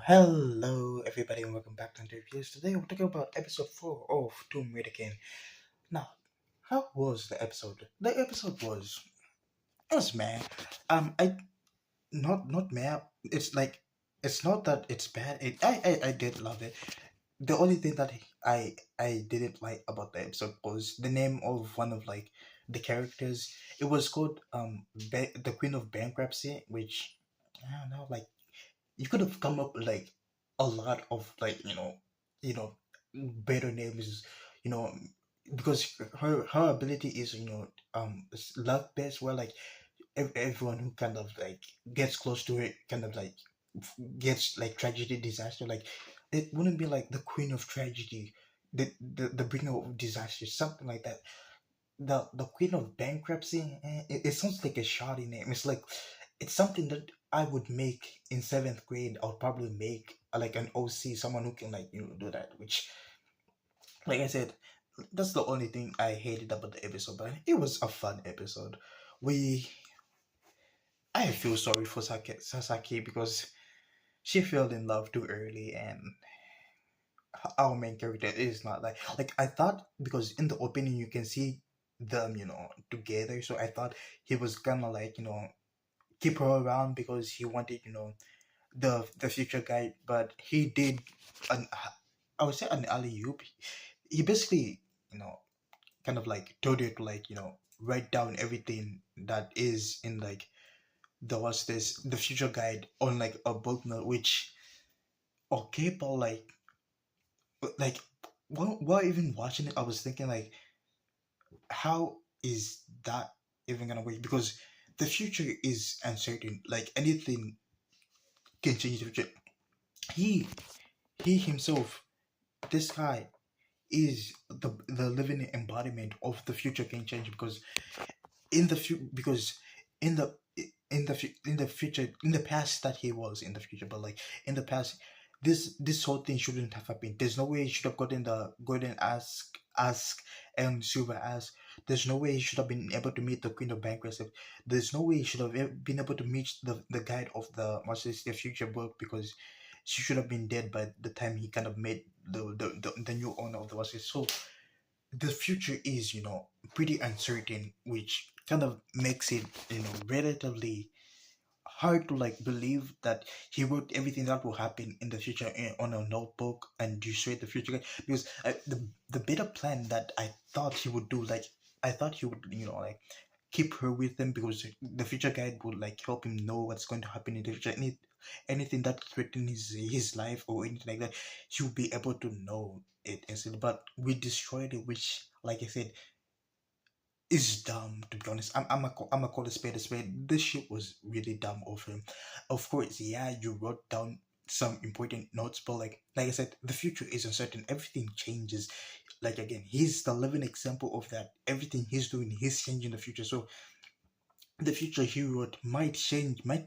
Hello, everybody, and welcome back to interviews. Today, we're talking about episode 4 of Tomb Raider King. Now, how was the episode? The episode was mad. I not mad. It's like it's not that it's bad. I did love it. The only thing that I didn't like about the episode was the name of one of like the characters. It was called the Queen of Bankruptcy, which I don't know, like you could have come up with like a lot of like better names, you know because her ability is luck based, where like everyone who kind of like gets close to it kind of like gets like tragedy disaster, like it wouldn't be like the queen of tragedy, the bringer of disaster, something like that. The queen of bankruptcy, it sounds like a shoddy name. It's like it's something that I would make in seventh grade. I'll probably make like an OC, someone who can like do that. Which, like I said, that's the only thing I hated about the episode. But it was a fun episode. We I feel sorry for Sasaki because she fell in love too early, and our main character is not like I thought, because in the opening you can see them together. So I thought he was gonna like keep her around because he wanted the future guy, but he did an I would say an alley oop. He basically kind of like told her to like write down everything that is in like the future guide on like a book note. Which, okay, but like while even watching it, I was thinking like, how is that even gonna work? Because the future is uncertain. Like anything can change the future. He he himself, this guy, is the living embodiment of the future can change. Because because in the in the future, in the past, that he was in the future, but like in the past, this whole thing shouldn't have happened. There's no way he should have gotten the golden ask and silver ask. There's no way he should have been able to meet the queen of bankruptcy. There's no way he should have been able to meet the guide of the Master System future book, because she should have been dead by the time he kind of made the new owner of the Master. So the future is pretty uncertain, which kind of makes it relatively hard to like believe that he wrote everything that will happen in the future on a notebook and destroy the future guy. Because the better plan that I thought he would do, like I thought he would like keep her with him, because the future guide would like help him know what's going to happen in the future. Anything that threatens his life or anything like that, he'll be able to know it instantly. But we destroyed it, which, like I said, is dumb, to be honest. I'm a call a spade a spade. This shit was really dumb of him. Of course, yeah, you wrote down some important notes, but like I said, the future is uncertain. Everything changes. Like again, he's the living example of that. Everything he's doing, he's changing the future. So the future he wrote might change, might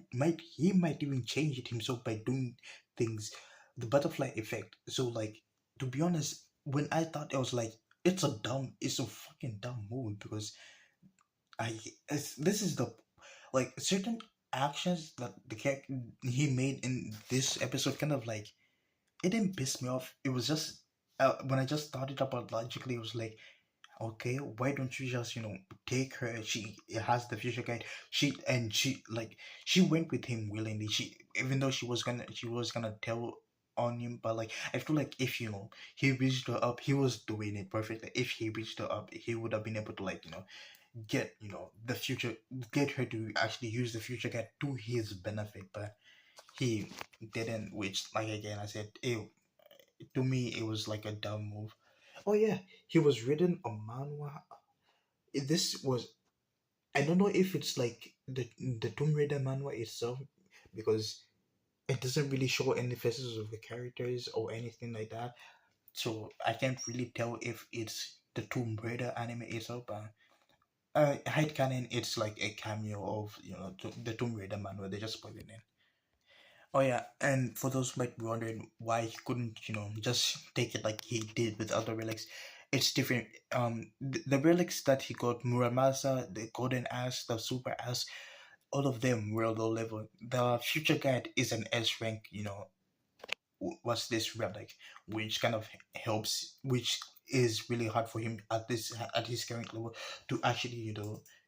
he might even change it himself by doing things. The butterfly effect. So like, to be honest, when I thought, I was like, it's a fucking dumb move. Because this is the like certain actions that the character he made in this episode kind of like, it didn't piss me off. It was just when I just thought it about logically, it was like, okay, why don't you just take her? She has the future guide. She went with him willingly. She, even though she was gonna tell on him, but like I feel like if he reached her up, he was doing it perfectly. If he reached her up, he would have been able to like get the future, get her to actually use the future guide to his benefit. But he didn't, which, like again I said, to me it was like a dumb move. Oh yeah, he was reading a manhwa. This was, I don't know if it's like the Tomb Raider manhwa itself, because it doesn't really show any faces of the characters or anything like that. So I can't really tell if it's the Tomb Raider anime itself. But headcanon, it's like a cameo of the Tomb Raider manhwa. They just put it in. Oh yeah, and for those who might be wondering why he couldn't, just take it like he did with other relics, it's different. The relics that he got, Muramasa, the Golden Ass, the Super Ass, all of them were low level. The Future Guide is an S rank, was this relic, which kind of helps, which is really hard for him at this at his current level to actually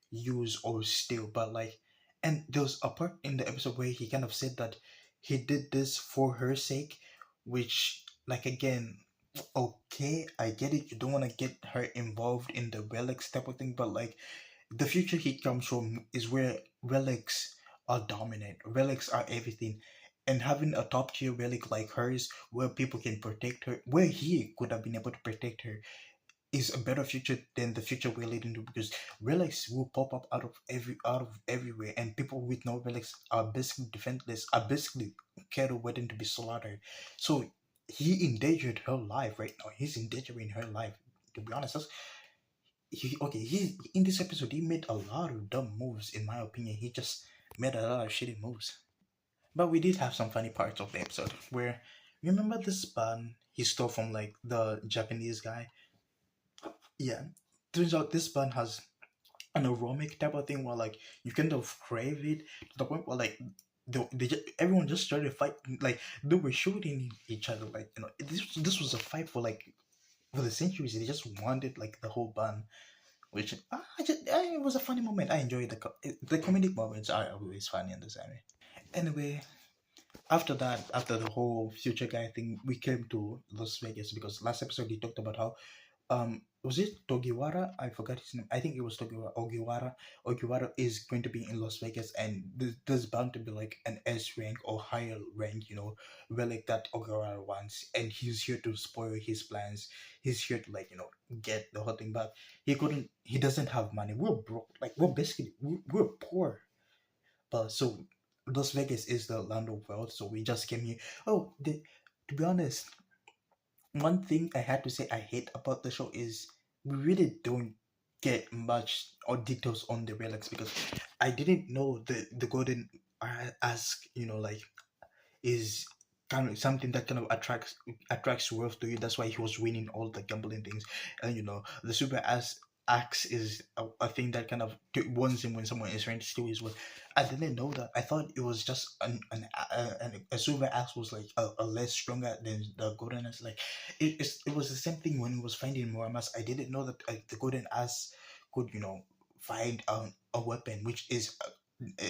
use or steal. But like, and there was a part in the episode where he kind of said that he did this for her sake, which like again, okay, I get it. You don't want to get her involved in the relics type of thing, but like the future he comes from is where relics are dominant. Relics are everything. And having a top tier relic like hers, where people can protect her, where he could have been able to protect her, is a better future than the future we're leading to, because relics will pop up out of everywhere, and people with no relics are basically defenseless, are basically cattle waiting to be slaughtered. So he endangered her life right now. He's endangering her life. To be honest, he in this episode he made a lot of dumb moves. In my opinion, he just made a lot of shitty moves. But we did have some funny parts of the episode where, remember this bun he stole from like the Japanese guy. Yeah, turns out this bun has an aromatic type of thing where like you kind of crave it to the point where like everyone just started fighting, like they were shooting each other, like this was a fight for the centuries. They just wanted like the whole bun, which it was a funny moment. I enjoyed the comedic moments are always funny in this anime. Anyway, after that, after the whole future guy thing, we came to Las Vegas because last episode we talked about how was it Togiwara? I forgot his name. I think it was Togiwara. Ogiwara is going to be in Las Vegas, and there's bound to be like an S rank or higher rank, relic that Ogiwara wants, and he's here to spoil his plans. He's here to like get the whole thing, but he couldn't. He doesn't have money. We're broke. Like we're poor. But so Las Vegas is the land of wealth. So we just came here. To be honest, one thing I had to say I hate about the show is we really don't get much or details on the relics, because I didn't know the golden ask, like, is kind of something that kind of attracts wealth to you. That's why he was winning all the gambling things, and the super axe is a thing that kind of warns him when someone is trying to steal his wealth. I didn't know that. I thought it was just a super axe was like a less stronger than the golden axe. Like it was the same thing when he was finding Muramas. I didn't know that the golden axe could find a weapon, which is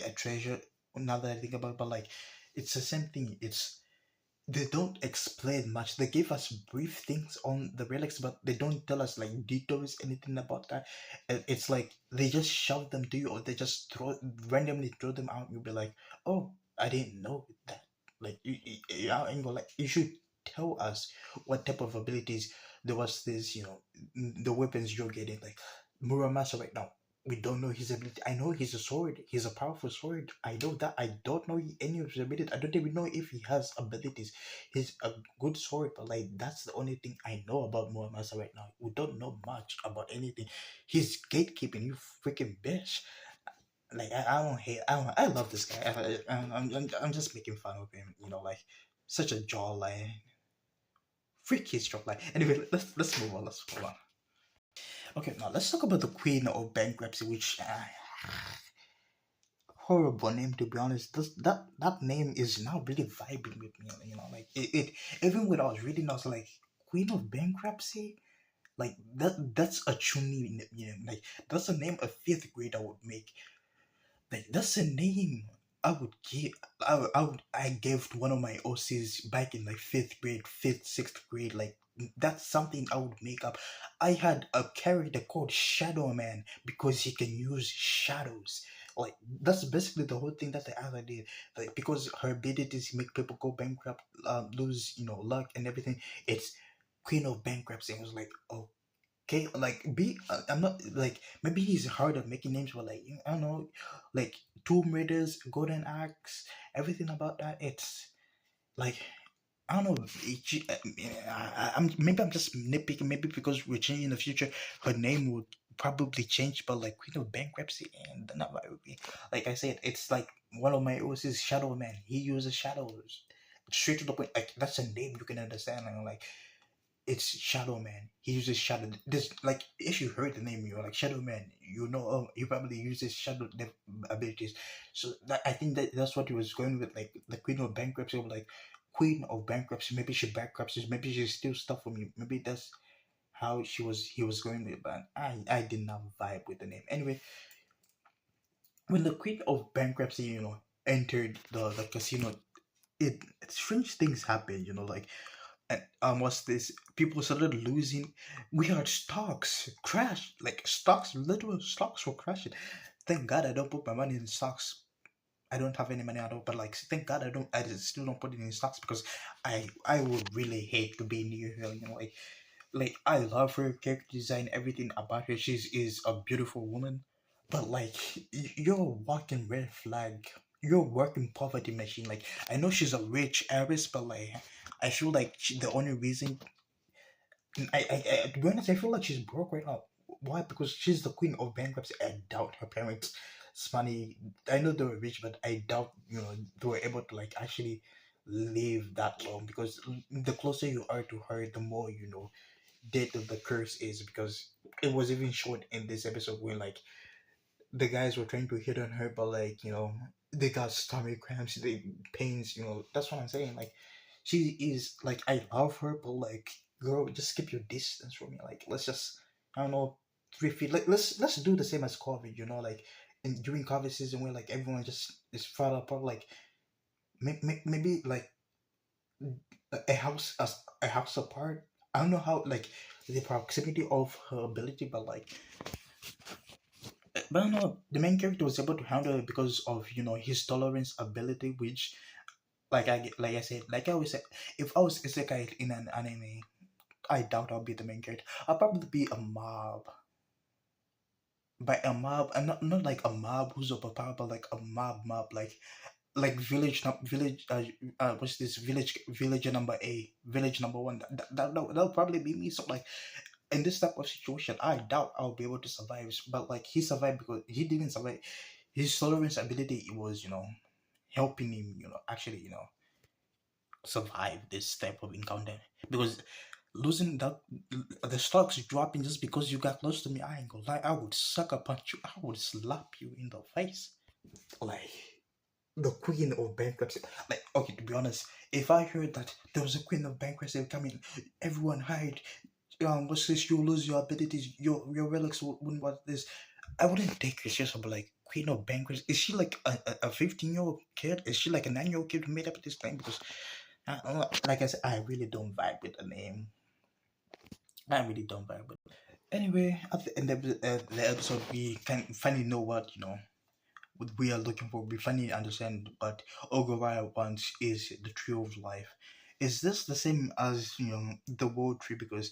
a treasure. Now that I think about it, but like it's the same thing. They don't explain much. They give us brief things on the relics, but they don't tell us like details, anything about that. It's like they just shove them to you, or they just randomly throw them out. You'll be like, "Oh, I didn't know that." Like and go like, you should tell us what type of abilities there was. This, the weapons you're getting. Like Muramasa right now, we don't know his ability. I know he's a sword. He's a powerful sword. I know that. I don't know any of his abilities. I don't even know if he has abilities. He's a good sword, but like that's the only thing I know about Muramasa right now. We don't know much about anything. He's gatekeeping. You freaking bitch. Like I don't hate. I love this guy. I'm just making fun of him. Like such a jawline. Freak his jawline. Anyway, let's move on. Let's move on. Okay, now let's talk about the Queen of Bankruptcy, which horrible name, to be honest. That name is not really vibing with me. Like it even when I was reading, I was like, Queen of Bankruptcy. Like that's a chuny name. Like that's a name a fifth grader would make. Like that's a name I would give. I gave to one of my OCs back in like fifth grade, sixth grade. Like that's something I would make up. I had a character called Shadow Man because he can use shadows. Like that's basically the whole thing that the other did. Like because her abilities make people go bankrupt, lose luck and everything. It's Queen of Bankruptcy. I was like, oh, okay, like I'm not like maybe he's hard at making names, but like I don't know, like Tomb Raiders, Golden Axe, everything about that. It's like I don't know. I'm maybe I'm just nitpicking. Maybe because we're changing in the future, her name would probably change. But like Queen of Bankruptcy, and not like I said, it's like one of my OC's Shadow Man. He uses shadows straight to the point. Like that's a name you can understand. And like it's Shadow Man. He uses shadow. This like if you heard the name, you're like Shadow Man. He probably uses shadow abilities. So I think that's what he was going with, like the Queen of Bankruptcy. Like queen of bankruptcy. Maybe she bankruptcy. Maybe she steals stuff from you. Maybe that's how he was going with it. But I did not vibe with the name. Anyway, when the queen of bankruptcy, entered the casino, it strange things happened. Like and what's this? People started losing. We had stocks crash, like stocks, literal stocks were crashing. Thank God I don't put my money in stocks. I don't have any money at all, but like thank God I don't. I just still don't put it in stocks because I would really hate to be near her. Like I love her character design, everything about her. She's is a beautiful woman, but like you're a walking red flag. You're a working poverty machine. Like I know she's a rich heiress, but like I feel like the only reason to be honest, I feel like she's broke right now. Why? Because she's the queen of bankruptcy. I doubt her parents' money. I know they were rich, but I doubt they were able to like actually live that long. Because the closer you are to her, the more dead of the curse is. Because it was even shown in this episode where like the guys were trying to hit on her, but like they got stomach cramps, they pains. That's what I'm saying. Like she is like I love her, but like girl, just keep your distance from me. Like let's just I don't know 3 feet. Like let's do the same as COVID. Like during COVID season where like everyone just is far apart. Like maybe like a house a house apart. I don't know how like the proximity of her ability, but like but no, the main character was able to handle it because of his tolerance ability, which like I said, like I always said, if I was isekai in an anime, I doubt I'll be the main character. I'll probably be a mob. By a mob, and not like a mob who's overpowered, but like a mob, like village. What's this village number A, village number one. That'll probably be me. So like in this type of situation, I doubt I'll be able to survive. But like he survived because he didn't survive. His tolerance ability it was helping him actually survive this type of encounter because losing that the stocks dropping just because you got close to me, I ain't gonna lie, I would sucker punch you, I would slap you in the face. Like the queen of bankruptcy. Like, okay, to be honest, if I heard that there was a queen of bankruptcy coming, everyone hide. What's this? You lose your abilities. Your relics wouldn't want this. I wouldn't take her seriously, but like queen of bankruptcy, is she like a 15-year-old kid? Is she like a 9-year-old kid who made up this claim? Because like I said, I really don't vibe with the name. I really don't vibe with. Anyway, at the end of the episode, we can finally know what what we are looking for. We finally understand what Ogawara wants is the tree of life. Is this the same as the world tree? Because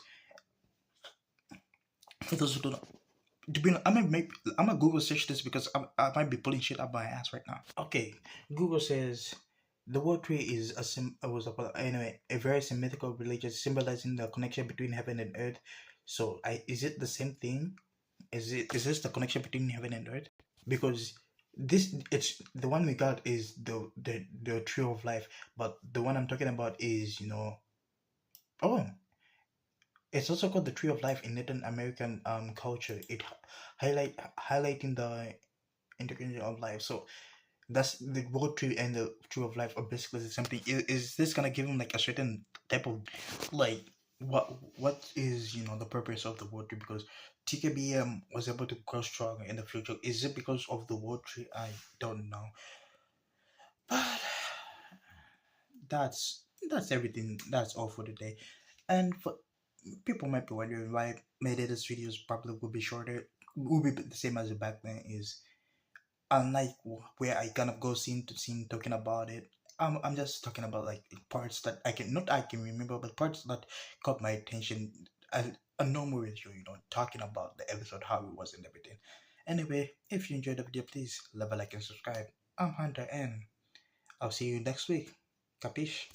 for those who don't know, to be honest, I'm gonna Google search this because I might be pulling shit up my ass right now. Okay, Google says the world tree is anyway a very symmetrical religion symbolizing the connection between heaven and earth. So is it the same thing? Is this the connection between heaven and earth? Because it's the one we got is the tree of life, but the one I'm talking about is oh, it's also called the tree of life in Native American culture. It highlighting the integration of life. So that's the world tree and the tree of life are basically the same thing. Is this gonna give him like a certain type of like what is the purpose of the world tree? Because TKBM was able to grow strong in the future. Is it because of the world tree? I don't know. But that's everything. That's all for today. And for people might be wondering why my latest videos probably will be shorter. Will be the same as the back then is unlike where I kind of go scene to scene talking about it. I'm just talking about like parts that I can not I can remember, but parts that caught my attention. A normal video, talking about the episode, how it was and everything. Anyway, if you enjoyed the video, please leave a like and subscribe. I'm Hunter, and I'll see you next week. Capiche?